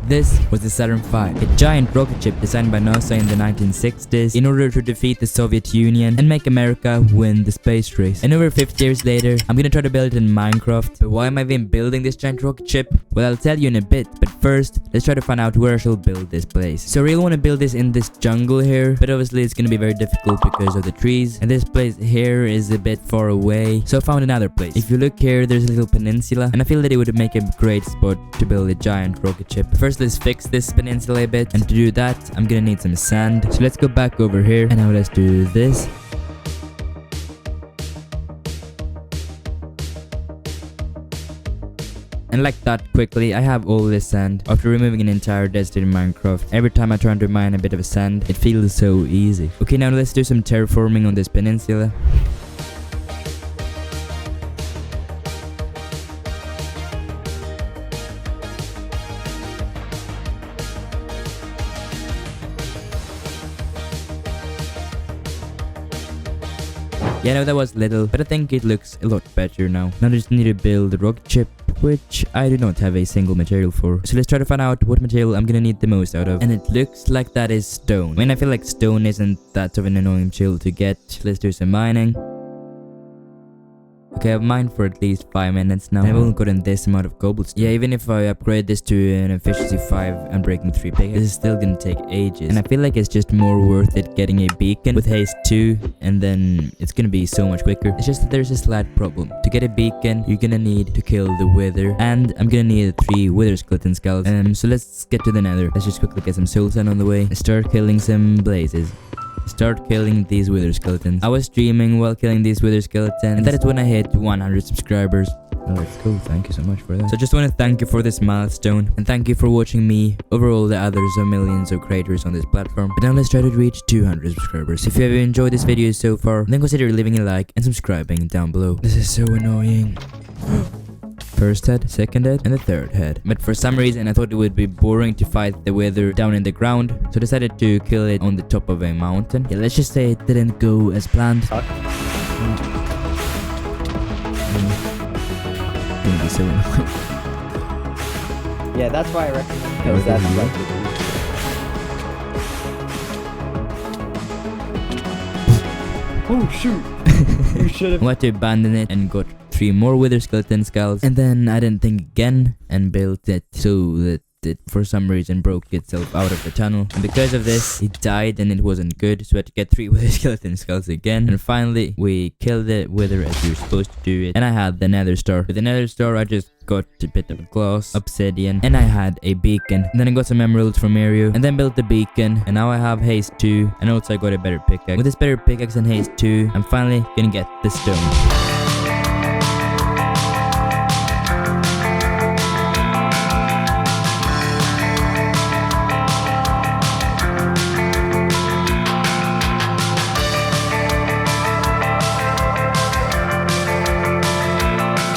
This was the Saturn V, a giant rocket ship designed by NASA in the 1960s in order to defeat the Soviet Union and make America win the space race. And over 50 years later, I'm gonna try to build it in Minecraft. But why am I even building this giant rocket ship? Well, I'll tell you in a bit, but first, let's try to find out where I shall build this place. So I really want to build this in this jungle here, but obviously it's gonna be very difficult because of the trees, and this place here is a bit far away, so I found another place. If you look here, there's a little peninsula, and I feel that it would make a great spot to build a giant rocket ship. But first, let's fix this peninsula a bit, and to do that, I'm gonna need some sand. So let's go back over here, and now let's do this. And like that, quickly, I have all this sand. After removing an entire desert in Minecraft, every time I try to mine a bit of sand, it feels so easy. Okay, now let's do some terraforming on this peninsula. Yeah, no, that was little, but I think it looks a lot better now. Now I just need to build a rocket ship, which I do not have a single material for. So let's try to find out what material I'm gonna need the most out of. And it looks like that is stone. I mean, I feel like stone isn't that of an annoying material to get. Let's do some mining. Okay, I've mined for at least 5 minutes now. I've only gotten this amount of cobblestone. Yeah, even if I upgrade this to an efficiency 5 and breaking 3 pickaxe, this is still gonna take ages. And I feel like it's just more worth it getting a beacon with haste 2, and then it's gonna be so much quicker. It's just that there's a slight problem. To get a beacon, you're gonna need to kill the wither, and I'm gonna need 3 wither skeleton skulls. So let's get to the nether. Let's just quickly get some soul sand on the way and start killing some blazes. Start killing these wither skeletons. I was streaming while killing these wither skeletons, and that is when I hit 100 subscribers. Oh, that's cool. Thank you so much for that. So I just want to thank you for this milestone, and thank you for watching me over all the others of millions of creators on this platform. But now let's try to reach 200 subscribers. If you have enjoyed this video so far, then consider leaving a like and subscribing down below. This is so annoying. First head, second head, and the third head. But for some reason I thought it would be boring to fight the wither down in the ground, so I decided to kill it on the top of a mountain. Yeah, let's just say it didn't go as planned. Gonna be so annoying. Yeah, that's why I recommend because that's like oh shoot. You should have. I had to abandon it and got 3 more wither skeleton skulls, and then I didn't think again and built it so that it for some reason broke itself out of the tunnel, and because of this it died and it wasn't good, so I had to get 3 wither skeleton skulls again. And finally we killed the wither as you're supposed to do it, and I had the nether star. With the nether star I just got a bit of glass, obsidian, and I had a beacon. And then I got some emeralds from Yeaue, and then built the beacon, and now I have haste 2, and also I got a better pickaxe. With this better pickaxe and haste 2, I'm finally gonna get the stone.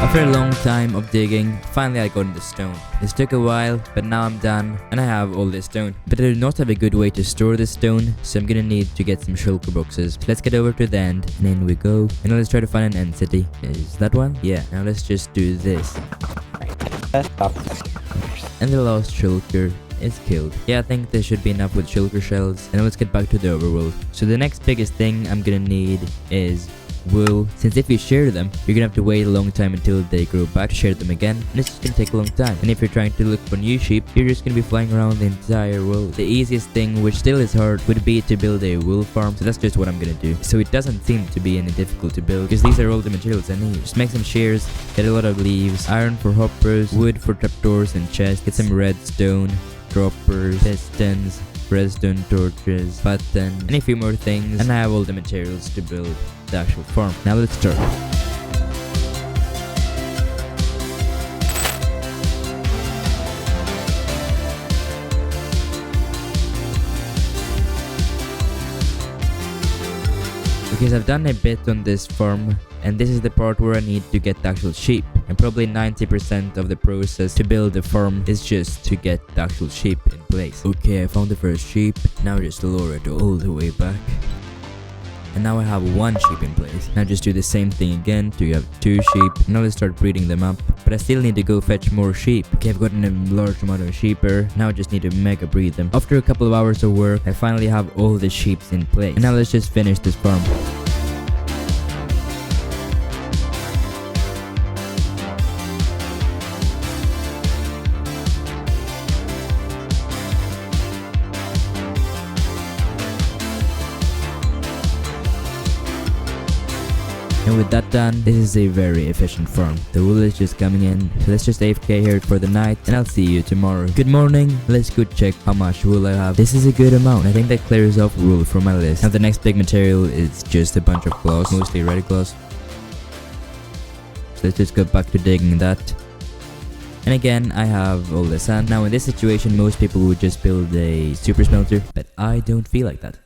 After a long time of digging, finally I got the stone. This took a while, but now I'm done, and I have all this stone. But I do not have a good way to store this stone, so I'm gonna need to get some shulker boxes. So let's get over to the end, and in we go. And now let's try to find an end city. Is that one? Yeah, now let's just do this. And the last shulker is killed. Yeah, I think there should be enough with shulker shells. And now let's get back to the overworld. So the next biggest thing I'm gonna need is wool, since if you share them, you're gonna have to wait a long time until they grow back to share them again, and it's just gonna take a long time. And if you're trying to look for new sheep, you're just gonna be flying around the entire world. The easiest thing, which still is hard, would be to build a wool farm, so that's just what I'm gonna do. So it doesn't seem to be any difficult to build, because these are all the materials I need. Just make some shears, get a lot of leaves, iron for hoppers, wood for trapdoors and chests, get some redstone, droppers, pistons, redstone torches, button, and a few more things, and I have all the materials to build the actual farm. Now let's start. Okay, so I've done a bit on this farm, and this is the part where I need to get the actual sheep. And probably 90% of the process to build the farm is just to get the actual sheep in place. Okay, I found the first sheep. Now just lower it all the way back. And now I have 1 sheep in place. Now just do the same thing again to have 2 sheep. Now let's start breeding them up. But I still need to go fetch more sheep. Okay, I've gotten a large amount of sheep here. Now I just need to mega breed them. After a couple of hours of work, I finally have all the sheep in place. And now let's just finish this farm. And with that done, this is a very efficient farm. The wool is just coming in, so let's just AFK here for the night, and I'll see you tomorrow. Good morning, let's go check how much wool I have. This is a good amount. I think that clears off wool from my list. Now the next big material is just a bunch of cloths, mostly red cloths. So let's just go back to digging that. And again, I have all the sand. Now in this situation, most people would just build a super smelter, but I don't feel like that.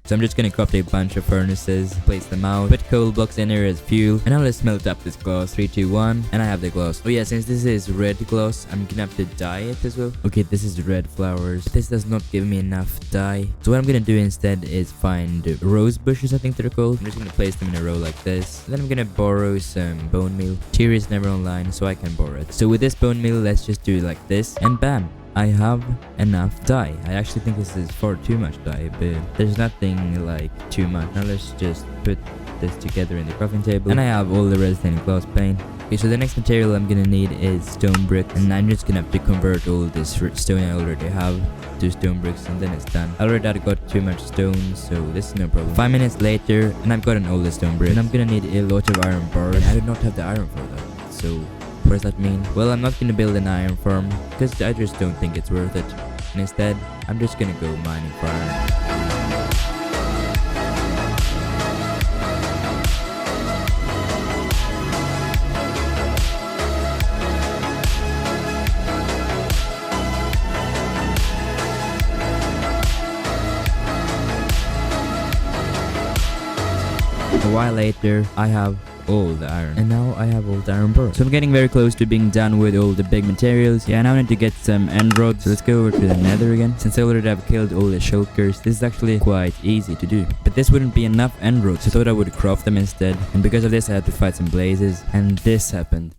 So I'm just gonna craft a bunch of furnaces, place them out, put coal blocks in here as fuel, and now let's smelt up this glass. 3, 2, 1, and I have the glass. Oh yeah, since this is red glass, I'm gonna have to dye it as well. Okay, this is red flowers. This does not give me enough dye. So what I'm gonna do instead is find rose bushes, I think they're called. I'm just gonna place them in a row like this. Then I'm gonna borrow some bone meal. Tier is never online, so I can borrow it. So with this bone meal, let's just do it like this, and bam! I have enough dye. I actually think this is far too much dye, but there's nothing like too much. Now let's just put this together in the crafting table, and I have all the redstone glass paint. Okay, so the next material I'm gonna need is stone brick, and I'm just gonna have to convert all this stone I already have to stone bricks, and then it's done. I already got too much stone, so this is no problem. 5 minutes later, and I've gotten all the stone bricks, and I'm gonna need a lot of iron bars. I do not have the iron for that, so what does that mean? Well, I'm not gonna build an iron farm because I just don't think it's worth it. And instead, I'm just gonna go mining for iron. A while later, I have all the iron, and now I have all the iron bars. So I'm getting very close to being done with all the big materials. Yeah, now I need to get some end rods. So let's go over to the nether again. Since I already have killed all the shulkers, this is actually quite easy to do. But this wouldn't be enough end rods, so I thought I would craft them instead. And because of this, I had to fight some blazes, and this happened.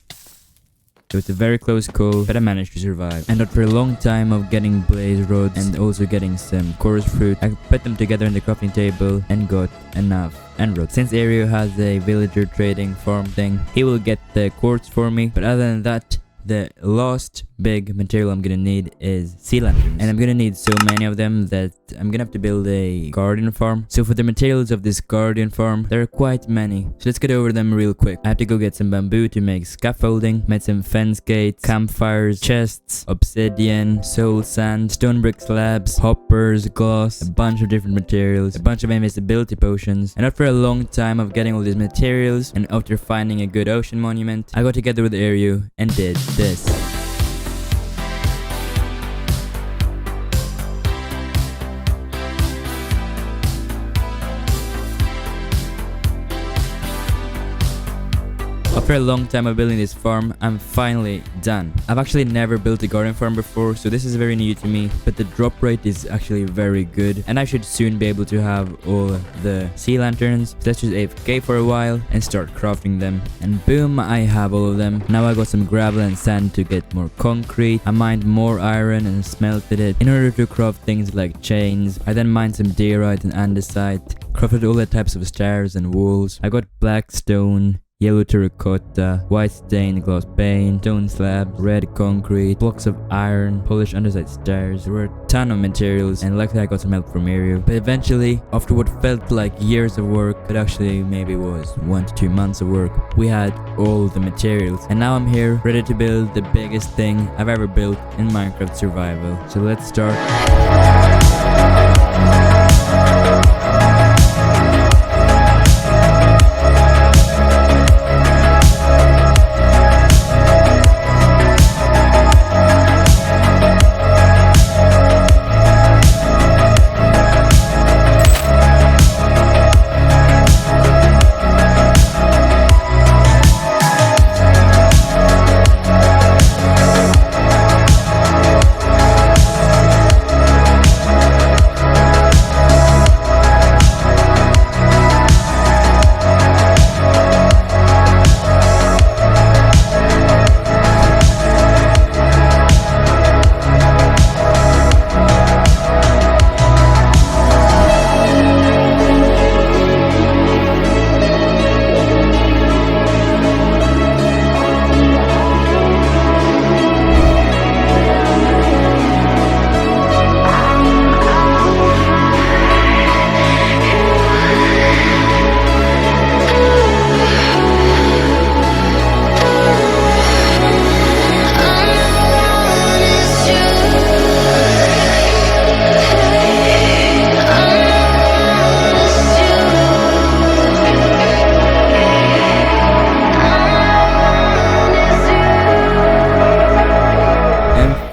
So it's a very close call, but I managed to survive. And after a long time of getting blaze rods and also getting some chorus fruit, I put them together in the crafting table and got enough end rods. Since Ario has a villager trading farm thing, he will get the quartz for me. But other than that, the last big material I'm gonna need is sea lanterns, and I'm gonna need so many of them that I'm gonna have to build a garden farm. So for the materials of this garden farm, there are quite many, so let's get over them real quick. I have to go get some bamboo to make scaffolding, made some fence gates, campfires, chests, obsidian, soul sand, stone brick slabs, hoppers, glass, a bunch of different materials, a bunch of invisibility potions. And after a long time of getting all these materials, and after finding a good ocean monument, I got together with Ario and did this. After a long time of building this farm, I'm finally done. I've actually never built a garden farm before, so this is very new to me, but the drop rate is actually very good, and I should soon be able to have all the sea lanterns. So let's just AFK for a while and start crafting them, and boom, I have all of them. Now I got some gravel and sand to get more concrete. I mined more iron and smelted it in order to craft things like chains. I then mined some diorite and andesite, crafted all the types of stairs and walls. I got black stone, yellow terracotta, white stained glass pane, stone slab, red concrete, blocks of iron, polished underside stairs. There were a ton of materials, and luckily I got some help from Ario. But eventually, after what felt like years of work, but actually maybe was 1 to 2 months of work, we had all the materials. And now I'm here, ready to build the biggest thing I've ever built in Minecraft survival. So let's start.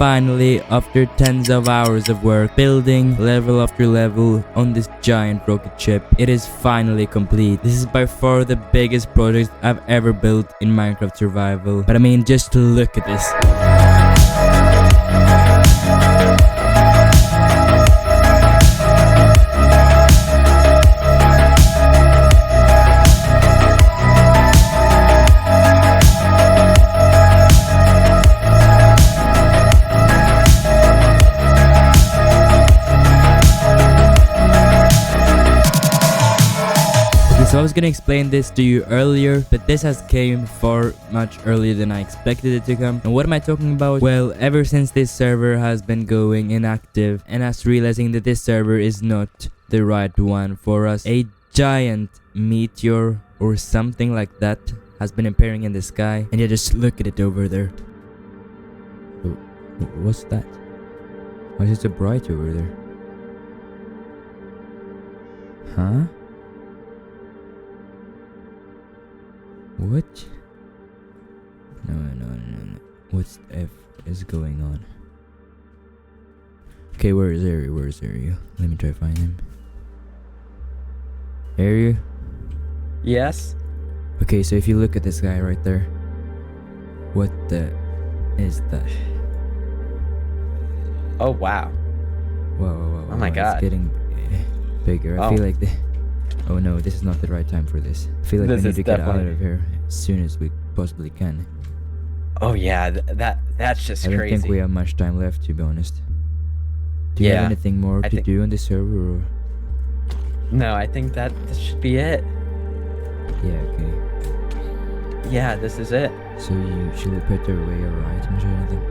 finally, after tens of hours of work, building level after level on this giant rocket ship, it is finally complete. This is by far the biggest project I've ever built in Minecraft Survival. But I mean, just look at this. So I was gonna explain this to you earlier, but this has came far much earlier than I expected it to come. And what am I talking about? Well, ever since this server has been going inactive and us realizing that this server is not the right one for us, a giant meteor or something like that has been appearing in the sky. And yeah, just look at it over there. Oh, what's that? Why is it so bright over there? Huh? What? No. What's the F is going on? Okay, where is Yeaue? Where is Yeaue? Let me try to find him. Yeaue? Yes? Okay, so if you look at this guy right there, what the is that? Oh, wow. Whoa. Oh my god. It's getting bigger. I feel like the... Oh no, this is not the right time for this. I feel like we need to get out of here as soon as we possibly can. Oh yeah, that's just crazy. I don't think we have much time left, to be honest. Do you have anything more to do on this server? Or? No, I think that this should be it. Yeah, okay. Yeah, this is it. So should we put away our items or anything?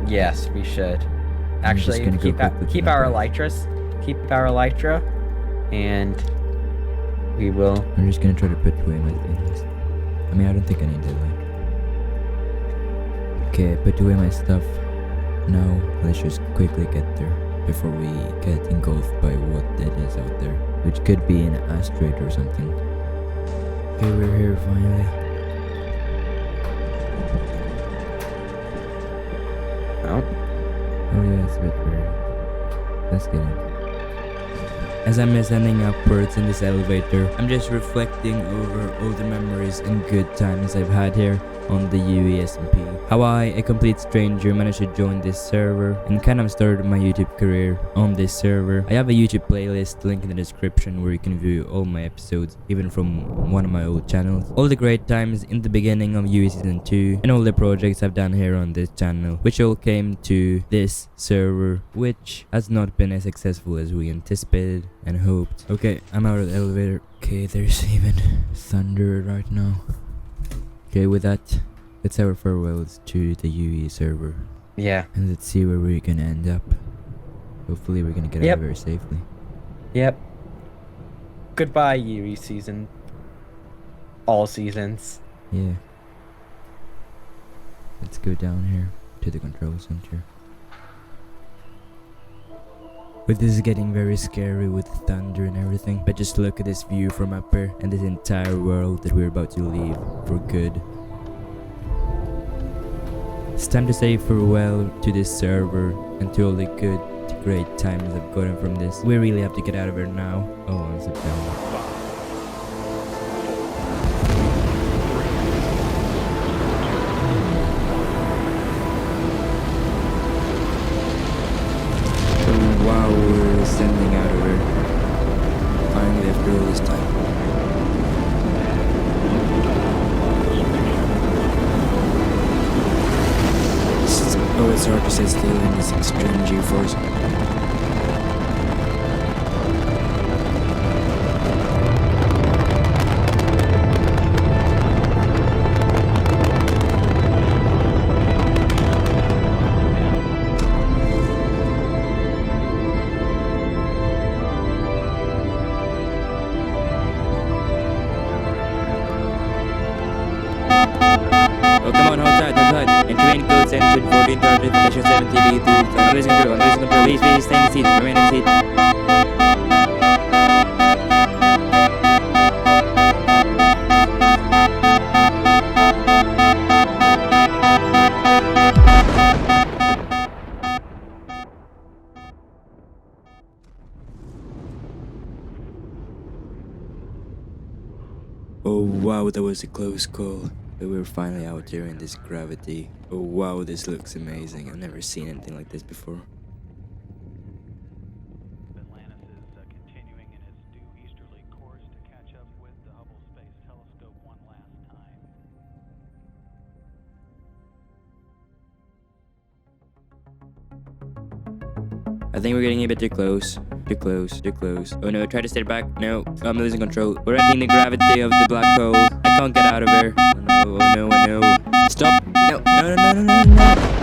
Yes, we should. Actually, keep our elytras. Keep our elytra, and we will. I'm just gonna try to put away my things. I mean, I don't think I need that. Okay, I put away my stuff. Now let's just quickly get there before we get engulfed by what it is out there, which could be an asteroid or something. Okay, we're here finally. Oh yeah, it's a bit weird. Let's get in. As I'm ascending upwards in this elevator, I'm just reflecting over all the memories and good times I've had here on the Yeaue SMP. How I, a complete stranger, managed to join this server and kind of started my YouTube career on this server. I have a YouTube playlist link in the description where you can view all my episodes, even from one of my old channels. All the great times in the beginning of Yeaue Season 2 and all the projects I've done here on this channel, which all came to this server, which has not been as successful as we anticipated and hoped. Okay, I'm out of the elevator. Okay, there's even thunder right now. Okay, with that, let's have our farewells to the Yeaue server. Yeah. And let's see where we're gonna end up. Hopefully we're gonna get out of here safely. Yep. Goodbye, Yeaue season. All seasons. Yeah. Let's go down here to the control center. But this is getting very scary with thunder and everything. But just look at this view from up here and this entire world that we're about to leave for good. It's time to say farewell to this server and to all the good, great times I've gotten from this. We really have to get out of here now. Oh, on September. Wow, we're ascending out of here. Finally, after all this time. Oh, it's hard to sit still in this extreme G-force. Oh, come on, hold tight, hold tight. Entering codes entered 1430, station 7 TV, I'm losing control, please stay in the seat, remain in the seat. Oh wow, that was a close call. But we're finally out here in this gravity. Oh wow, this looks amazing. I've never seen anything like this before. Atlantis is continuing in its due easterly course to catch up with the Hubble Space Telescope one last time. I think we're getting a bit too close. Too close, too close. Oh no, try to stay back. No, I'm losing control. We're entering the gravity of the black hole. I can't get out of here. Oh no, oh no, oh no. Stop! No, no, no, no, no, no, no.